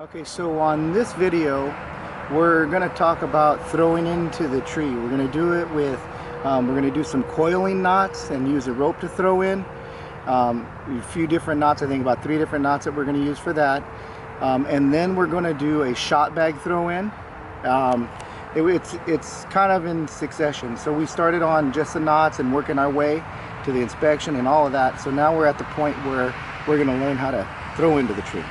Okay, so on this video we're going to talk about throwing into the tree. We're going to do it with, we're going to do some coiling knots and use a rope to throw in. A few different knots, I think about 3 different knots that we're going to use for that. And then we're going to do a shot bag throw in. It's kind of in succession. So we started on just the knots and working our way to the inspection and all of that. So now we're at the point where we're going to learn how to throw into the tree.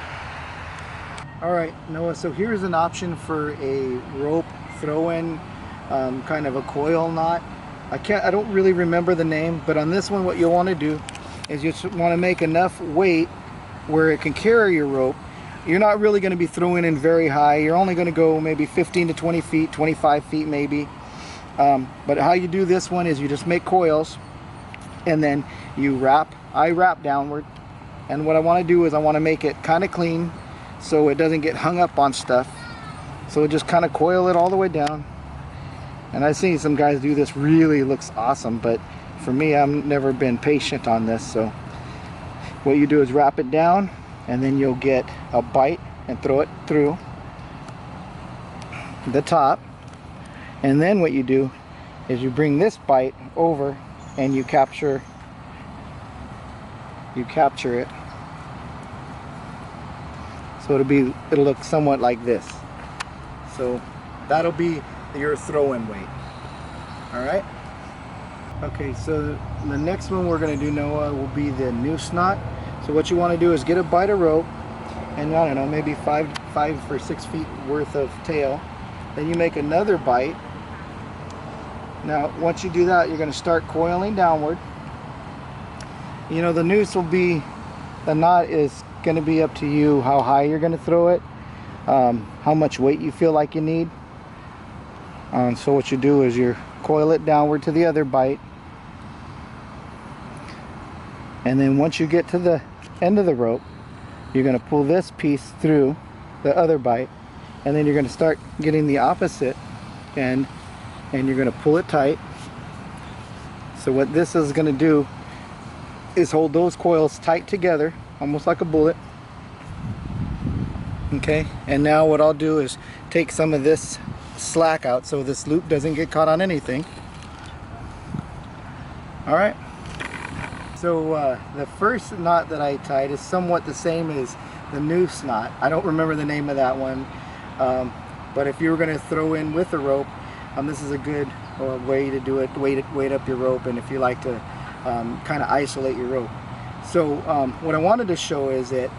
Alright, Noah, so here's an option for a rope throw-in, kind of a coil knot. I don't really remember the name, but on this one what you'll want to do is you want to make enough weight where it can carry your rope. You're not really going to be throwing in very high. You're only going to go maybe 15 to 20 feet, 25 feet maybe. But how you do this one is you just make coils and then you wrap. I wrap downward, and what I want to do is I want to make it kind of clean, so it doesn't get hung up on stuff. So just kind of coil it all the way down. And I've seen some guys do this, really looks awesome, but for me, I've never been patient on this. So what you do is wrap it down, and then you'll get a bite and throw it through the top. And then what you do is you bring this bite over and you capture it. So it'll look somewhat like this. So that'll be your throw-in weight. Alright? Okay, so the next one we're going to do, Noah, will be the noose knot. So what you want to do is get a bite of rope, and I don't know, maybe 5 or 6 feet worth of tail. Then you make another bite. Now once you do that, you're going to start coiling downward. You know, the noose will be, the knot is going to be up to you how high you're going to throw it, how much weight you feel like you need. So what you do is you coil it downward to the other bite, and then once you get to the end of the rope, you're going to pull this piece through the other bite, and then you're going to start getting the opposite end, and you're going to pull it tight. So what this is going to do is hold those coils tight together, almost like a bullet. Okay, and now what I'll do is take some of this slack out so this loop doesn't get caught on anything. Alright, so the first knot that I tied is somewhat the same as the noose knot. I don't remember the name of that one, but if you were going to throw in with a rope, this is a good way to do it. Weight up your rope, and if you like to kind of isolate your rope. So what I wanted to show is that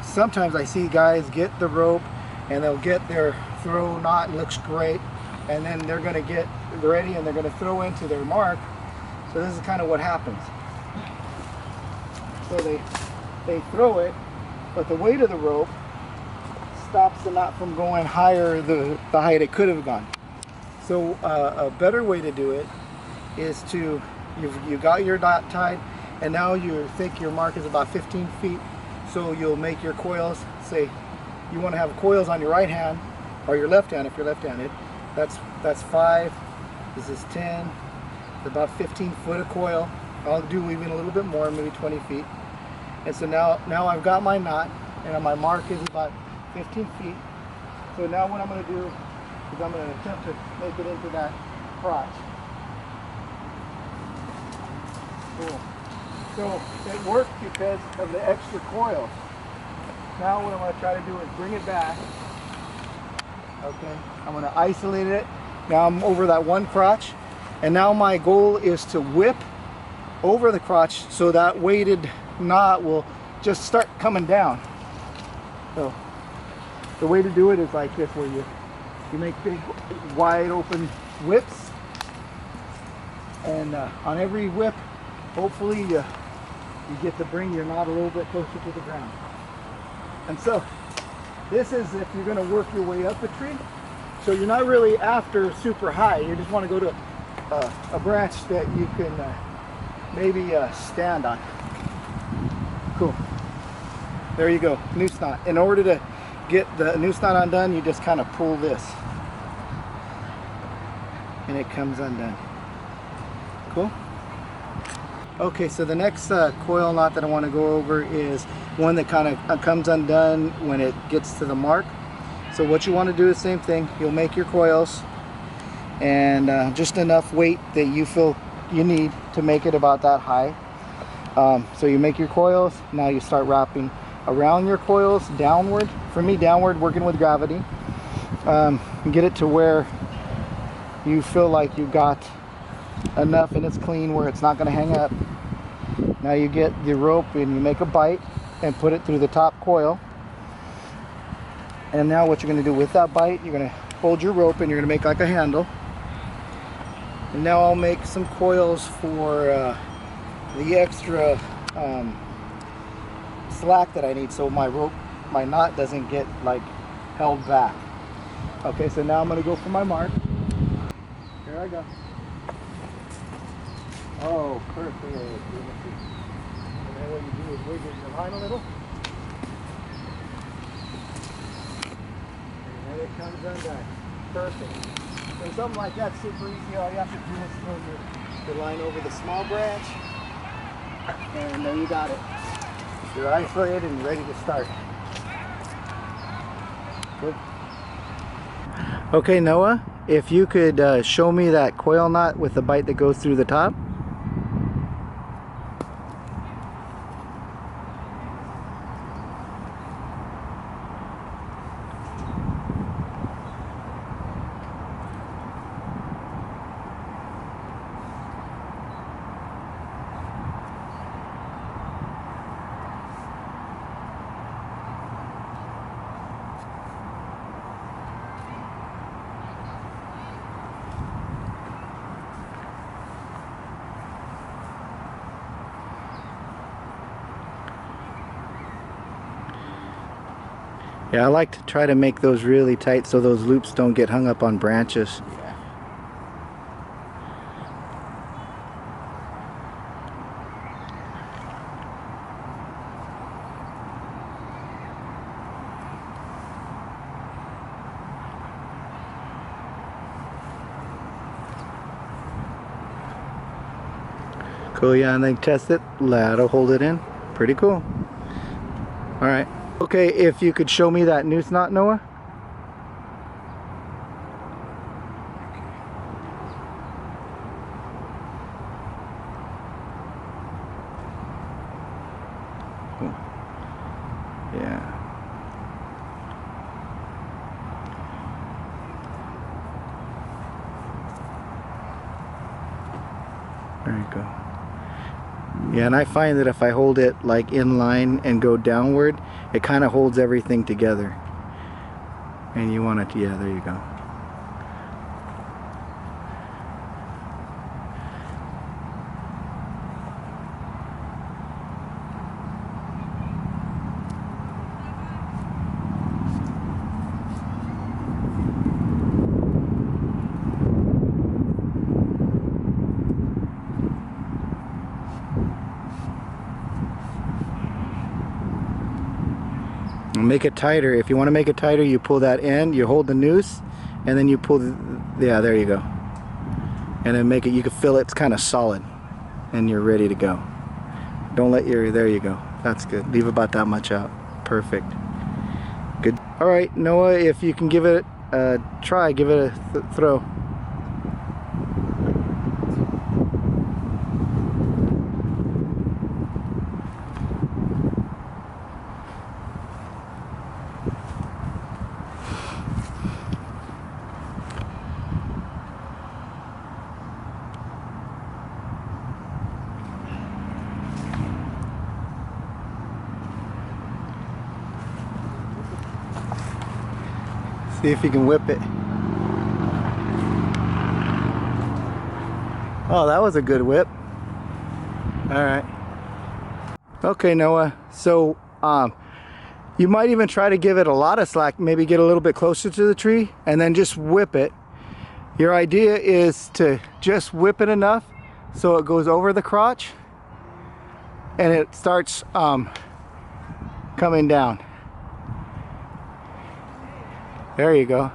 sometimes I see guys get the rope and they'll get their throw knot, looks great, and then they're going to get ready and they're going to throw into their mark. So this is kind of what happens. So they throw it, but the weight of the rope stops the knot from going higher the height it could have gone. So a better way to do it is to, you got your knot tied, and now you think your mark is about 15 feet. So you'll make your coils, say you want to have coils on your right hand or your left hand if you're left-handed. That's 5, this is 10, it's about 15 foot of coil. I'll do even a little bit more, maybe 20 feet. And so now I've got my knot, and my mark is about 15 feet. So now what I'm going to do is I'm going to attempt to make it into that crotch. Cool. So it worked because of the extra coils. Now what I'm going to try to do is bring it back. Okay, I'm going to isolate it. Now I'm over that one crotch, and now my goal is to whip over the crotch so that weighted knot will just start coming down. So the way to do it is like this, where you make big wide open whips, and on every whip hopefully you get to bring your knot a little bit closer to the ground. And so this is if you're going to work your way up a tree. So you're not really after super high, you just want to go to a branch that you can maybe stand on. Cool. There you go, noose knot. In order to get the noose knot undone, you just kind of pull this and it comes undone. Cool. Okay, so the next coil knot that I want to go over is one that kind of comes undone when it gets to the mark. So what you want to do is the same thing. You'll make your coils, and just enough weight that you feel you need to make it about that high. So you make your coils. Now you start wrapping around your coils downward. For me, downward, working with gravity. Get it to where you feel like you got enough and it's clean where it's not going to hang up. Now you get the rope and you make a bite and put it through the top coil. And now what you're going to do with that bite, you're going to hold your rope and you're going to make like a handle. And now I'll make some coils for the extra slack that I need, so my rope, my knot doesn't get like held back. Okay, so now I'm going to go for my mark. Here I go. Oh, perfect. And then what you do is wiggle your line a little. And then it comes undone. Perfect. So something like that's super easy. All you have to do is throw your line over the small branch. And then you got it. You're isolated and ready to start. Good. Okay, Noah, if you could show me that coil knot with the bite that goes through the top. Yeah, I like to try to make those really tight so those loops don't get hung up on branches. Cool, yeah, and then test it. That'll hold it in. Pretty cool. Alright. Okay, if you could show me that noose knot, Noah. Cool. Yeah. There you go. Yeah, and I find that if I hold it like in line and go downward, it kind of holds everything together. And you want it to, yeah, there you go. Make it tighter. If you want to make it tighter, you pull that end, you hold the noose, and then you pull the, yeah, there you go. And then make it, you can feel it's kind of solid, and you're ready to go. Don't let your, there you go. That's good. Leave about that much out. Perfect. Good. All right, Noah, if you can give it a try, give it a throw. See if you can whip it. Oh, that was a good whip. All right. Okay, Noah. So, you might even try to give it a lot of slack, maybe get a little bit closer to the tree and then just whip it. Your idea is to just whip it enough so it goes over the crotch and it starts coming down. There you go.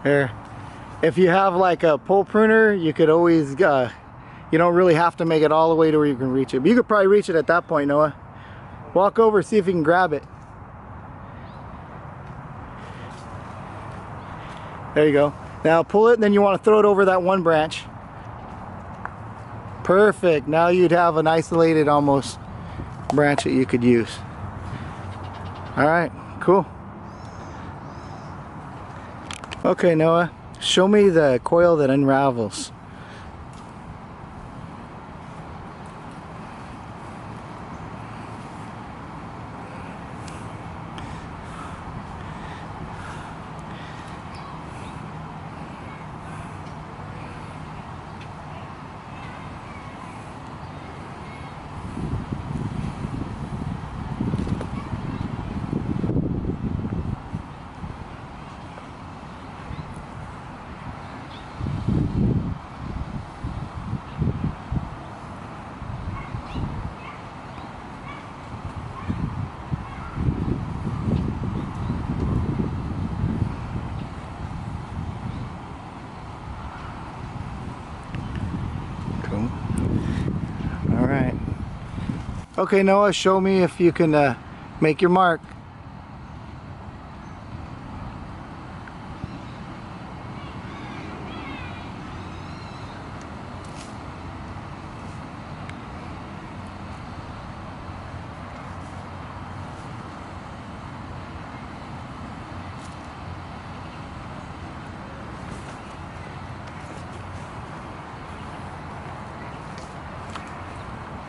There. If you have like a pole pruner, you could always, you don't really have to make it all the way to where you can reach it. But you could probably reach it at that point, Noah. Walk over, see if you can grab it. There you go. Now pull it, and then you want to throw it over that one branch. Perfect. Now you'd have an isolated almost branch that you could use. All right, cool. Okay, Noah, show me the coil that unravels. Cool. All right. Okay, Noah, show me if you can make your mark.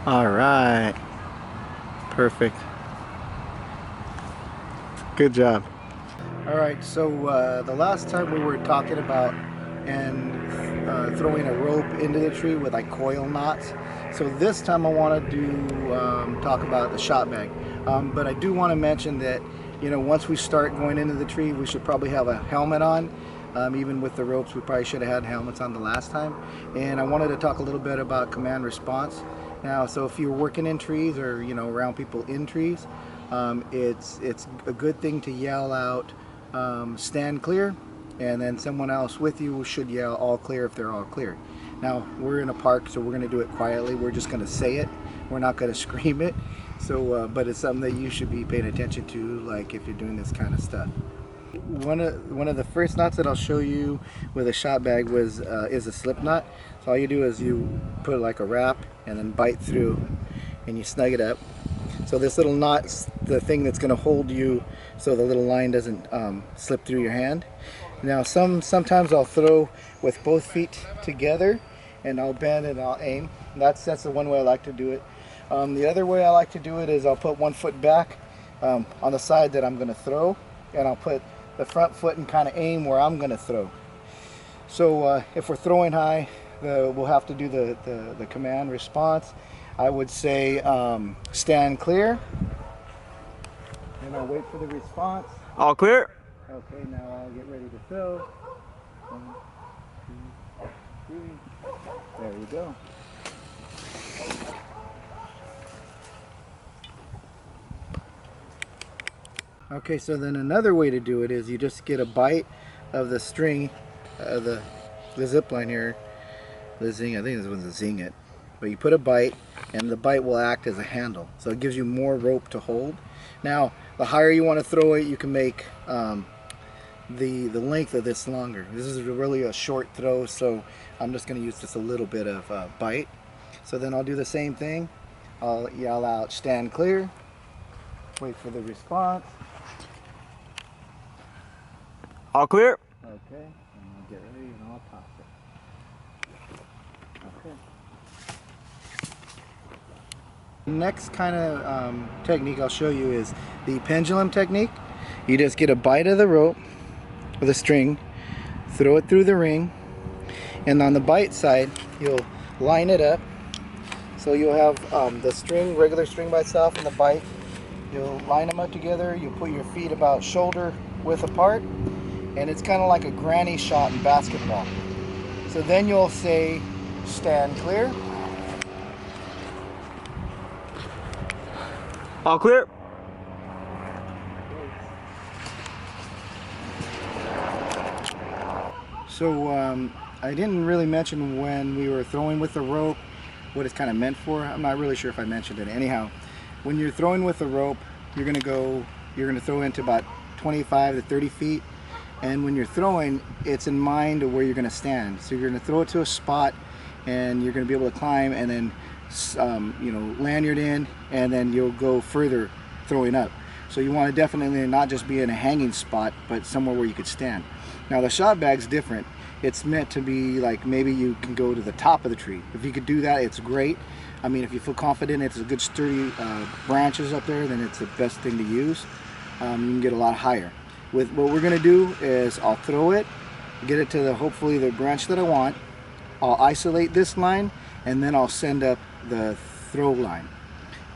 All right. Perfect. Good job. All right, so the last time we were talking about and throwing a rope into the tree with like coil knots. So this time I want to do talk about the shot bag. But I do want to mention that, you know, once we start going into the tree, we should probably have a helmet on. Even with the ropes, we probably should have had helmets on the last time. And I wanted to talk a little bit about command response. Now, so if you're working in trees or, you know, around people in trees, it's a good thing to yell out, stand clear, and then someone else with you should yell all clear if they're all clear. Now, we're in a park, so we're going to do it quietly. We're just going to say it. We're not going to scream it. So, but it's something that you should be paying attention to, like if you're doing this kind of stuff. One of the first knots that I'll show you with a shot bag is a slip knot. So all you do is you put like a wrap and then bite through and you snug it up. So this little knot's the thing that's going to hold you so the little line doesn't slip through your hand. Now sometimes I'll throw with both feet together and I'll bend and I'll aim. That's the one way I like to do it. The other way I like to do it is I'll put one foot back on the side that I'm going to throw, and I'll put the front foot and kind of aim where I'm going to throw. So if we're throwing high, we'll have to do the command response. I would say stand clear, and I'll wait for the response. All clear. Okay, now I'll get ready to throw. 1, 2, 3. There you go. Okay, so then another way to do it is you just get a bite of the string, the zip line here, the zing. I think this one's a zing it, but you put a bite, and the bite will act as a handle, so it gives you more rope to hold. Now, the higher you want to throw it, you can make the length of this longer. This is really a short throw, so I'm just going to use just a little bit of bite. So then I'll do the same thing. I'll yell out, stand clear, wait for the response. All clear. Okay, and I'll get ready and I'll toss it. Okay. Next kind of technique I'll show you is the pendulum technique. You just get a bite of the rope with a string, throw it through the ring, and on the bite side you'll line it up. So you'll have the string, regular string by itself, and the bite. You'll line them up together. You put your feet about shoulder width apart, and it's kind of like a granny shot in basketball. So then you'll say, stand clear. All clear. So I didn't really mention when we were throwing with the rope what it's kind of meant for. I'm not really sure if I mentioned it. Anyhow, when you're throwing with the rope, you're going to throw into about 25 to 30 feet. And when you're throwing, it's in mind of where you're going to stand. So you're going to throw it to a spot, and you're going to be able to climb, and then you know, lanyard in, and then you'll go further throwing up. So you want to definitely not just be in a hanging spot, but somewhere where you could stand. Now the shot bag's different. It's meant to be like, maybe you can go to the top of the tree. If you could do that, it's great. I mean, if you feel confident, it's a good sturdy branches up there, then it's the best thing to use. You can get a lot higher. With what we're gonna do is I'll throw it, get it to hopefully the branch that I want. I'll isolate this line, and then I'll send up the throw line.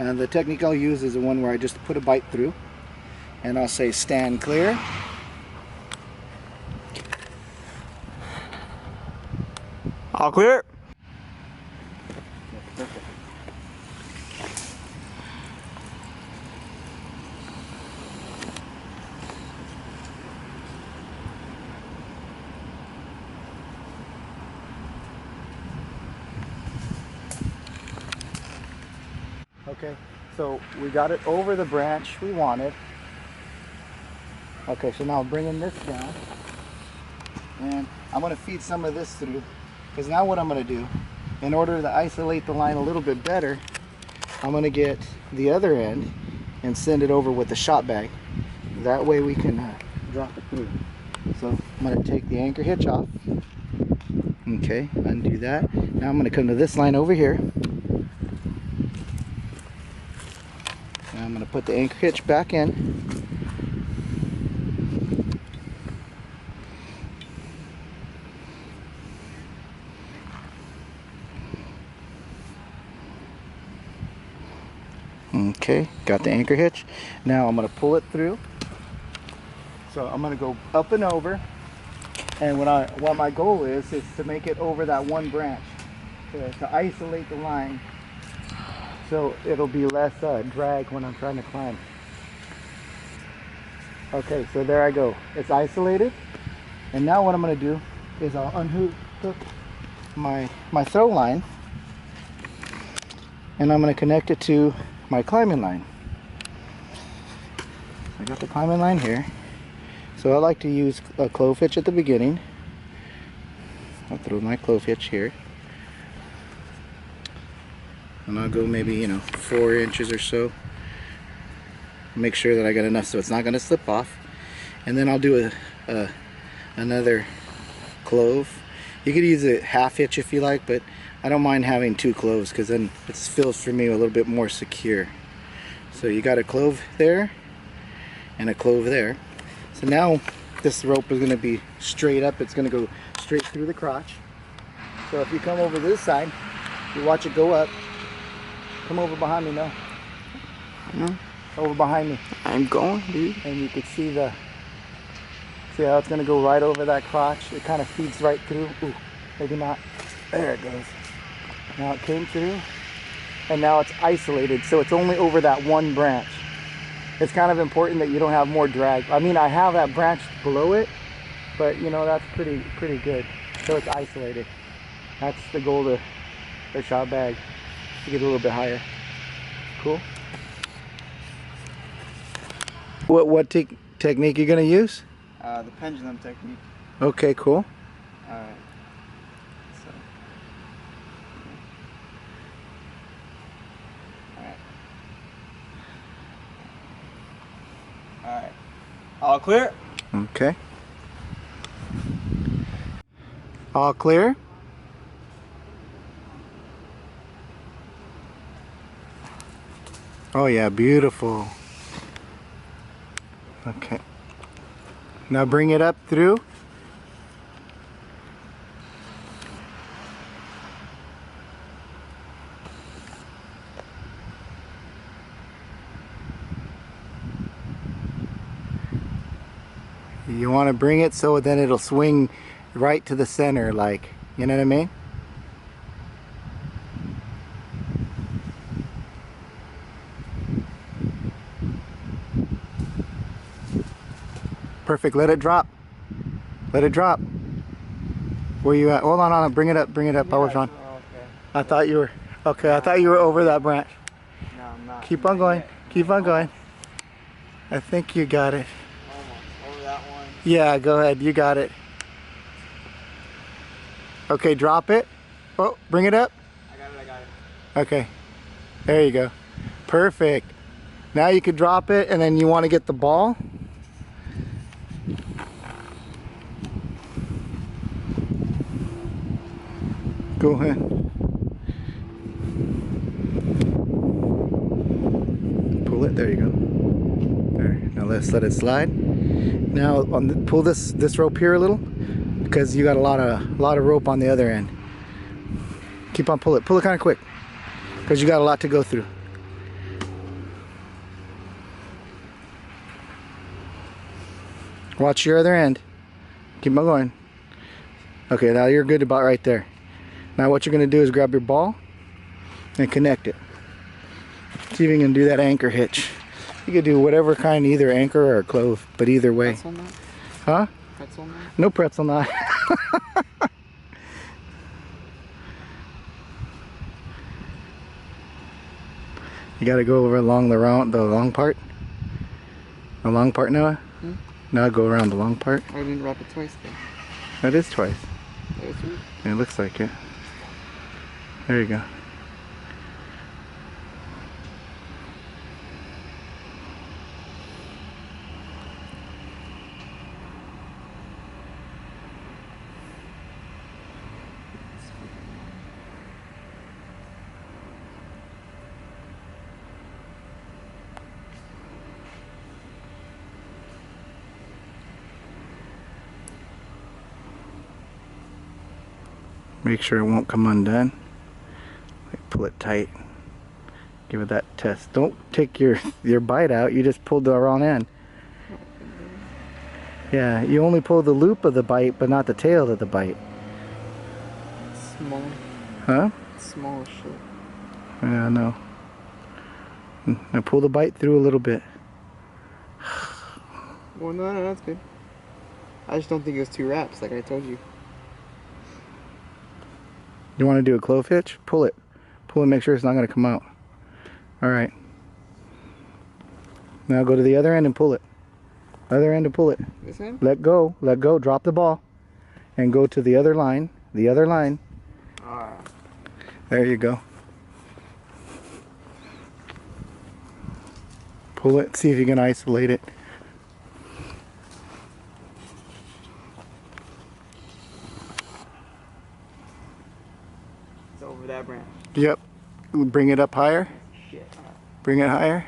And the technique I'll use is the one where I just put a bite through, and I'll say stand clear. All clear. Okay, so we got it over the branch we wanted. Okay, so now bringing this down, and I'm going to feed some of this through, because now what I'm going to do, in order to isolate the line a little bit better, I'm going to get the other end and send it over with the shot bag. That way we can drop it through. So I'm going to take the anchor hitch off. Okay, undo that. Now I'm going to come to this line over here. Now I'm going to put the anchor hitch back in. Okay, got the anchor hitch. Now I'm going to pull it through. So I'm going to go up and over. And what my goal is to make it over that one branch, to isolate the line, so it'll be less drag when I'm trying to climb. Okay, so there I go. It's isolated. And now what I'm going to do is I'll unhook my throw line, and I'm going to connect it to my climbing line. I got the climbing line here. So I like to use a clove hitch at the beginning. I'll throw my clove hitch here. And I'll go maybe, you know, 4 inches or so. Make sure that I got enough so it's not going to slip off. And then I'll do another clove. You could use a half hitch if you like, but I don't mind having 2 cloves, because then it feels for me a little bit more secure. So you got a clove there and a clove there. So now this rope is going to be straight up. It's going to go straight through the crotch. So if you come over this side, you watch it go up. Come over behind me now. Over behind me. I'm going, dude. And you can see how it's going to go right over that crotch. It kind of feeds right through. Ooh, maybe not. There it goes. Now it came through, and now it's isolated, so it's only over that one branch. It's kind of important that you don't have more drag. I mean, I have that branch below it, but you know, that's pretty good. So it's isolated. That's the goal of the shot bag, to get a little bit higher. Cool. What technique you gonna use? The pendulum technique. Okay, cool. Alright. So. Alright. All clear. Okay. All clear? Oh yeah, beautiful. Okay. Now bring it up through. You want to bring it so then it'll swing right to the center, like, you know what I mean? Perfect. Let it drop. Let it drop. Where you at? Hold on, bring it up, I was on. Oh, okay. I thought you were, okay, I thought you were over that branch. No, I'm not. Keep on going, keep on going. I think you got it. Almost. Over that one. Yeah, go ahead, you got it. Okay, drop it. Oh, bring it up. I got it. Okay, there you go. Perfect. Now you can drop it, and then you want to get the ball. Go ahead. Pull it. There you go. There. Now let's let it slide. Now pull this rope here a little, because you got a lot of rope on the other end. Keep on pull it kind of quick, because you got a lot to go through. Watch your other end. Keep on going. Okay, now you're good about right there. Now what you're going to do is grab your ball and connect it. See if you can do that anchor hitch. You could do whatever kind, either anchor or a clove, but either way. Pretzel knot? Huh? Pretzel knot? No pretzel knot. You got to go over along the long part. The long part, Noah? Hmm? Now go around the long part. I didn't wrap it twice then. That is twice. That was three? It looks like it. There you go. Make sure it won't come undone. Pull it tight. Give it that test. Don't take your bite out. You just pulled the wrong end. Yeah, you only pull the loop of the bite, but not the tail of the bite. Small. Huh? Small shit. Yeah, no. Now pull the bite through a little bit. Well, no, that's good. I just don't think it was two wraps, like I told you. You want to do a clove hitch? Pull it. Pull it, make sure it's not going to come out. Alright. Now go to the other end and pull it. Other end and pull it. This end? Let go, drop the ball. And go to the other line. The other line. Alright. There you go. Pull it, see if you can isolate it. It's over that branch. Yep. Bring it up higher. Shit. Bring it higher.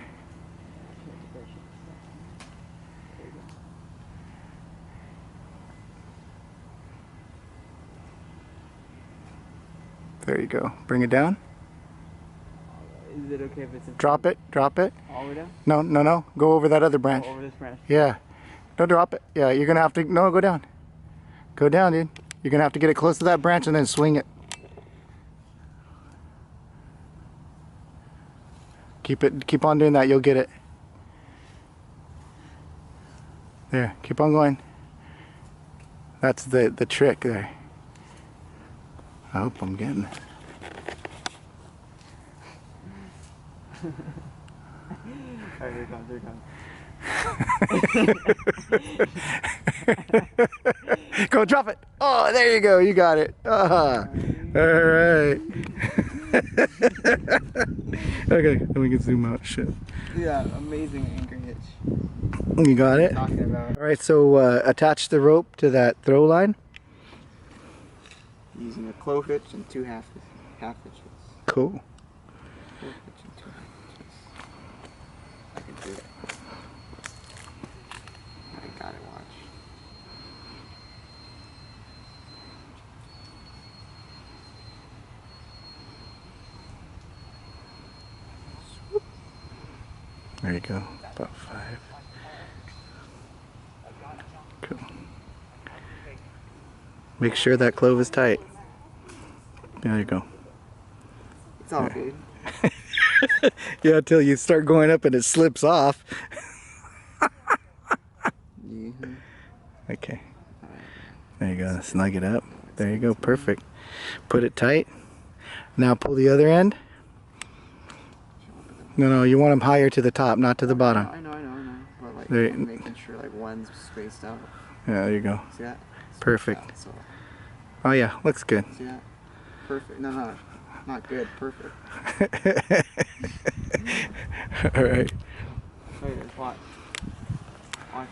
There you go. Bring it down. Is it okay if it's in Drop it. Drop it. all the way down? No, no, no. Go over that other branch. Oh, over this branch. Yeah. Don't drop it. Yeah, you're going to have to... No, go down. Go down, dude. You're going to have to get it close to that branch and then swing it. Keep on doing that. You'll get it. There. Keep on going. That's the trick there. I hope I'm getting it. Alright, here it comes, here it comes. Go drop it. Oh, there you go. You got it. All right. Okay, then we can zoom out. Shit. Yeah, amazing anchor hitch. You got it. Talking about All right. So attach the rope to that throw line. using a clove hitch and two half hitches. Cool. Clove hitch and two half hitches. I can do it. I got it. Watch. There you go. About 5. Cool. Make sure that clove is tight. There you go. It's all good. Yeah, until you start going up and it slips off. Mm-hmm. Okay. There you go. Snug it up. There you go, perfect. Put it tight. Now pull the other end. No, you want them higher to the top, not to the bottom. I know. But like There- making sure like one's spaced out. Yeah, there you go. See that? Perfect. Out, so, Oh yeah, looks good. see that? Perfect. No, not good. Perfect. All right. Wait, watch. Watch.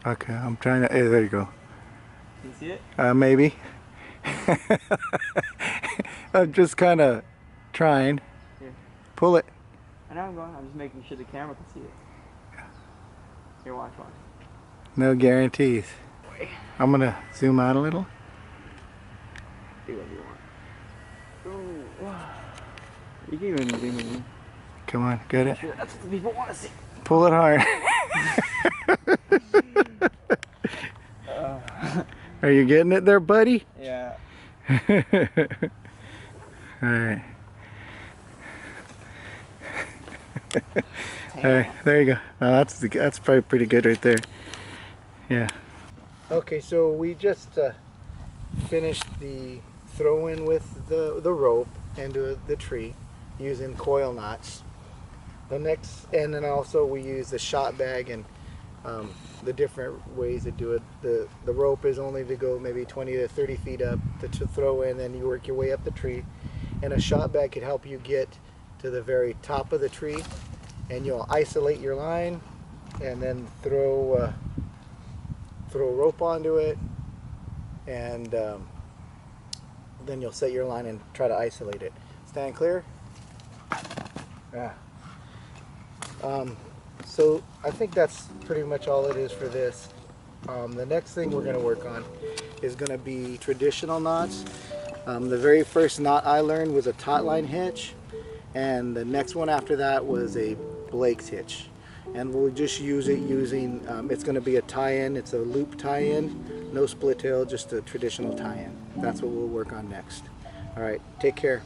Okay, I'm trying to. Hey, there you go. Can you see it? Maybe. I'm just kind of trying. Here. Pull it. I know I'm going. I'm just making sure the camera can see it. Here, watch. No guarantees. I'm gonna zoom out a little. Do what you want. Ooh. You can even zoom in. Come on, get it. Sure, that's what the people want to see. Pull it hard. Are you getting it there, buddy? Yeah. All right. All right, there you go. Now that's probably pretty good right there. Yeah. Okay, so we just finished the throw-in with the rope into the tree using coil knots. And then also we use the shot bag and the different ways to do it. The rope is only to go maybe 20 to 30 feet up to throw in, then you work your way up the tree. And a shot bag could help you get to the very top of the tree, and you'll isolate your line and then throw rope onto it, and then you'll set your line and try to isolate it. Stand clear. Yeah. So I think that's pretty much all it is for this. The next thing we're going to work on is going to be traditional knots. The very first knot I learned was a taut line hitch, and the next one after that was a Blake's hitch. And we'll just use it using, it's going to be a tie-in, it's a loop tie-in, no split tail, just a traditional tie-in. That's what we'll work on next. All right, take care.